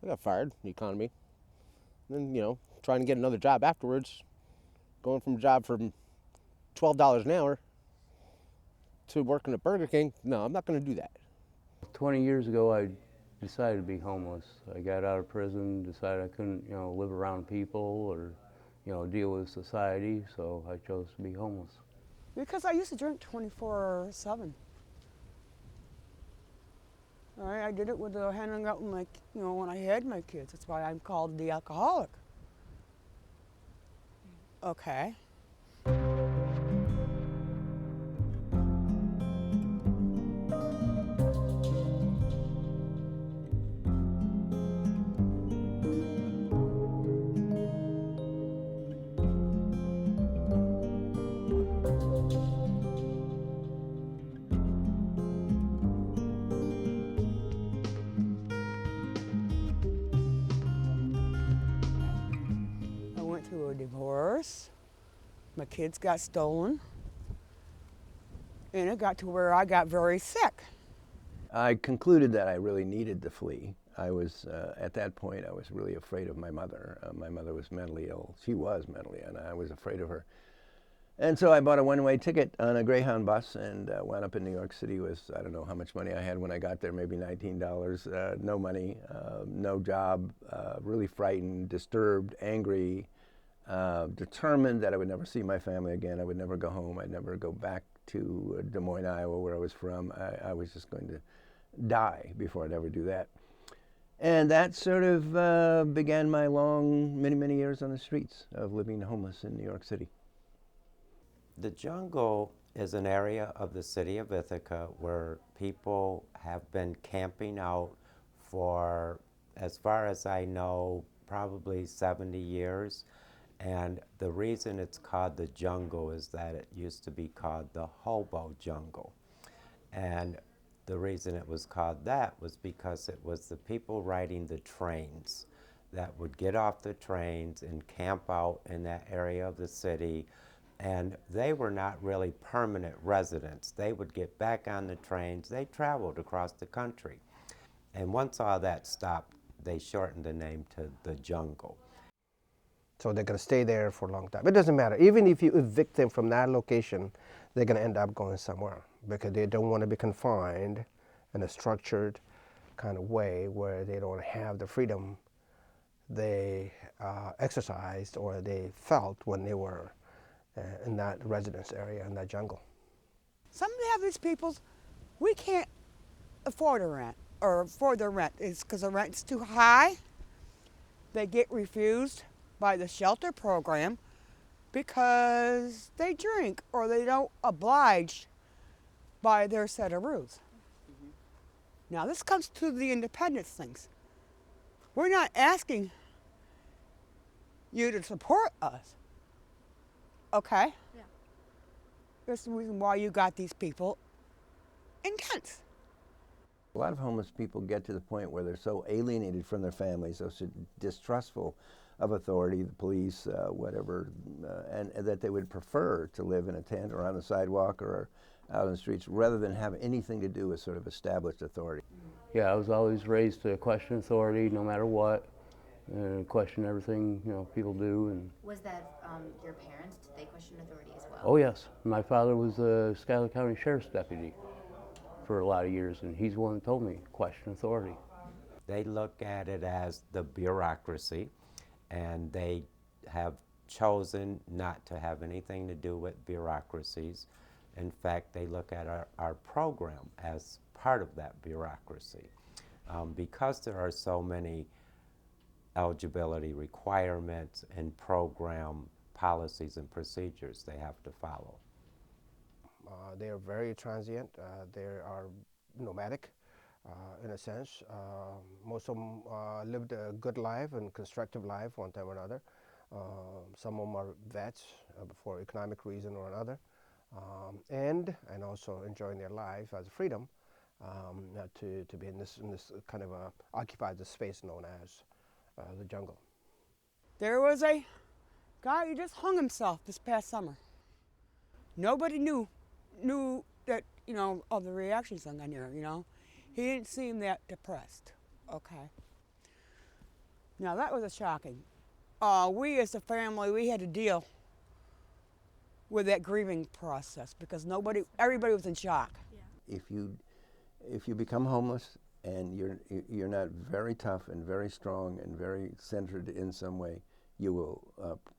I got fired, the economy. Then, trying to get another job afterwards, going from a job from $12 an hour to working at Burger King. No, I'm not going to do that. 20 years ago, I decided to be homeless. I got out of prison, decided I couldn't, live around people or, deal with society, so I chose to be homeless. Because I used to drink 24/7. All right, I did it with handing out my, when I had my kids. That's why I'm called the alcoholic. Okay. I went through a divorce. My kids got stolen. And it got to where I got very sick. I concluded that I really needed to flee. I was, at that point, I was really afraid of my mother. My mother was mentally ill. She was mentally ill, and I was afraid of her. And so I bought a one-way ticket on a Greyhound bus and wound up in New York City with, I don't know how much money I had when I got there, maybe $19, no money, no job, really frightened, disturbed, angry, determined that I would never see my family again. I would never go home. I'd never go back to Des Moines, Iowa, where I was from. I was just going to die before I'd ever do that. And that sort of began my long, many, many years on the streets of living homeless in New York City. The jungle is an area of the city of Ithaca where people have been camping out for, as far as I know, probably 70 years. And the reason it's called the jungle is that it used to be called the hobo jungle. And the reason it was called that was because it was the people riding the trains that would get off the trains and camp out in that area of the city. And they were not really permanent residents. They would get back on the trains. They traveled across the country. And once all that stopped, they shortened the name to the jungle. So they're going to stay there for a long time. It doesn't matter. Even if you evict them from that location, they're going to end up going somewhere because they don't want to be confined in a structured kind of way where they don't have the freedom they exercised or they felt when they were in that residence area, in that jungle. Some of these people, we can't afford a rent or afford their rent. It's because the rent's too high. They get refused by the shelter program because they drink or they don't oblige by their set of rules. Now this comes to the independence things. We're not asking you to support us. Okay? Yeah. That's the reason why you got these people in tents. A lot of homeless people get to the point where they're so alienated from their families, so distrustful of authority, the police, whatever, and that they would prefer to live in a tent or on the sidewalk or out on the streets rather than have anything to do with sort of established authority. Yeah, I was always raised to question authority no matter what, and question everything, people do. And Was that your parents? Did they question authority as well? oh yes, my father was a Schuyler County Sheriff's deputy for a lot of years, and he's the one that told me, question authority. They look at it as the bureaucracy, and they have chosen not to have anything to do with bureaucracies. In fact, they look at our program as part of that bureaucracy. Because there are so many eligibility requirements and program policies and procedures they have to follow. They are very transient. They are nomadic in a sense. Most of them lived a good life and constructive life one time or another. Some of them are vets for economic reason or another. And also enjoying their life as freedom to be in this kind of occupy the space known as the jungle. There was a guy who just hung himself this past summer. Nobody knew that, of the reactions on there, He didn't seem that depressed, okay? Now that was a shocking. We as a family, we had to deal with that grieving process because everybody was in shock. If you become homeless and you're not very tough and very strong and very centered in some way, you will.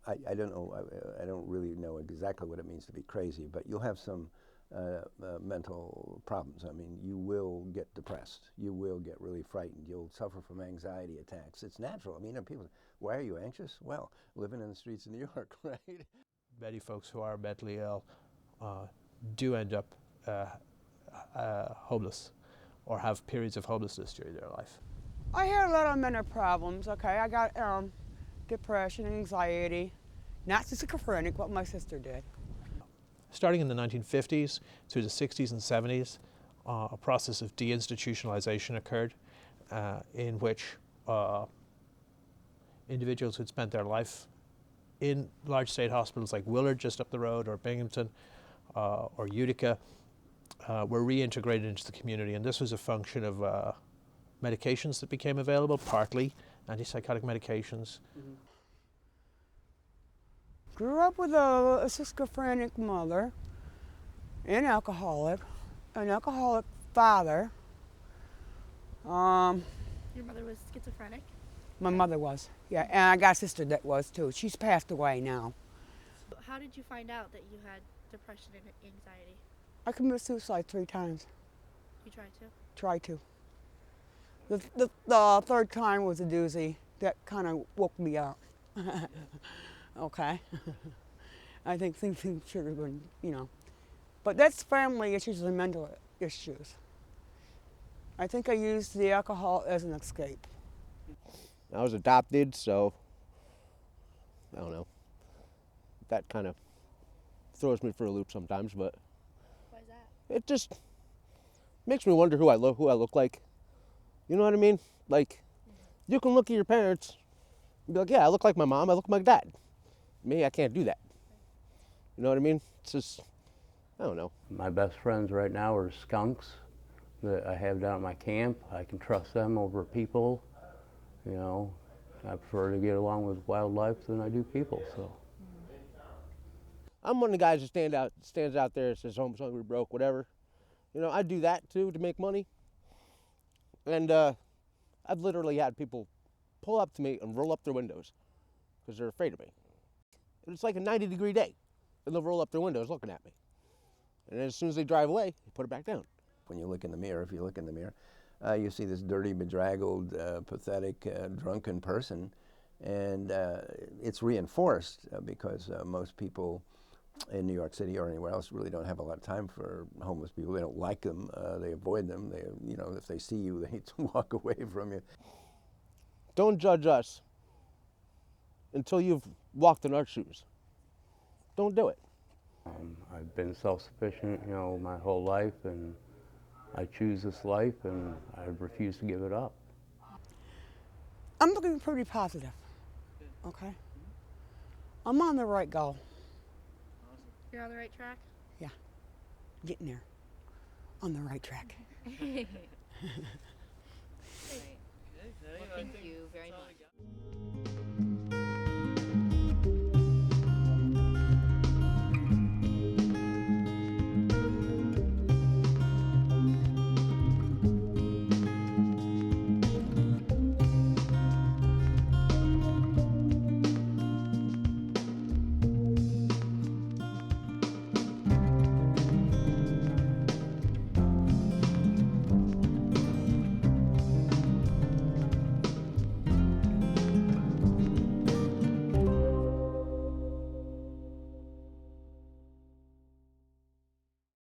I don't know. I don't really know exactly what it means to be crazy, but you'll have some mental problems. I mean, you will get depressed. You will get really frightened. You'll suffer from anxiety attacks. It's natural. I mean, people say, why are you anxious? Well, living in the streets of New York, right? Many folks who are mentally ill do end up homeless or have periods of homelessness during their life. I had a lot of mental problems, okay? I got depression, anxiety, not schizophrenic, what my sister did. Starting in the 1950s through the 60s and 70s, a process of deinstitutionalization occurred in which individuals who'd spent their life in large state hospitals like Willard just up the road, or Binghamton, or Utica, were reintegrated into the community. And this was a function of medications that became available, partly antipsychotic medications. Mm-hmm. Grew up with a schizophrenic mother, an alcoholic father. Your mother was schizophrenic? My mother was, yeah, and I got a sister that was too. She's passed away now. How did you find out that you had depression and anxiety? I committed suicide 3 times. You tried to? Tried to. The third time was a doozy. That kind of woke me up. Okay. I think things should have been, But that's family issues and mental issues. I think I used the alcohol as an escape. I was adopted, so I don't know. That kind of throws me for a loop sometimes, but Why is that? it just makes me wonder who I look like. You know what I mean? Like, you can look at your parents and be like, yeah, I look like my mom, I look like my dad. Me, I can't do that. You know what I mean? It's just, I don't know. My best friends right now are skunks that I have down at my camp. I can trust them over people. I prefer to get along with wildlife than I do people. So I'm one of the guys that stands out there and says, homeless, hungry, broke, whatever. I do that too to make money. And I've literally had people pull up to me and roll up their windows because they're afraid of me. And it's like a 90-degree day, and they'll roll up their windows looking at me. And as soon as they drive away, they put it back down. When you look in the mirror, if you look in the mirror, you see this dirty, bedraggled, pathetic, drunken person, and it's reinforced because most people in New York City or anywhere else really don't have a lot of time for homeless people. They don't like them. They avoid them. If they see you, they walk away from you. Don't judge us until you've walked in our shoes. Don't do it. I've been self-sufficient, my whole life, and I choose this life, and I refuse to give it up. I'm looking pretty positive, okay? I'm on the right goal. You're on the right track? Yeah, getting there. On the right track. Well, thank you very much.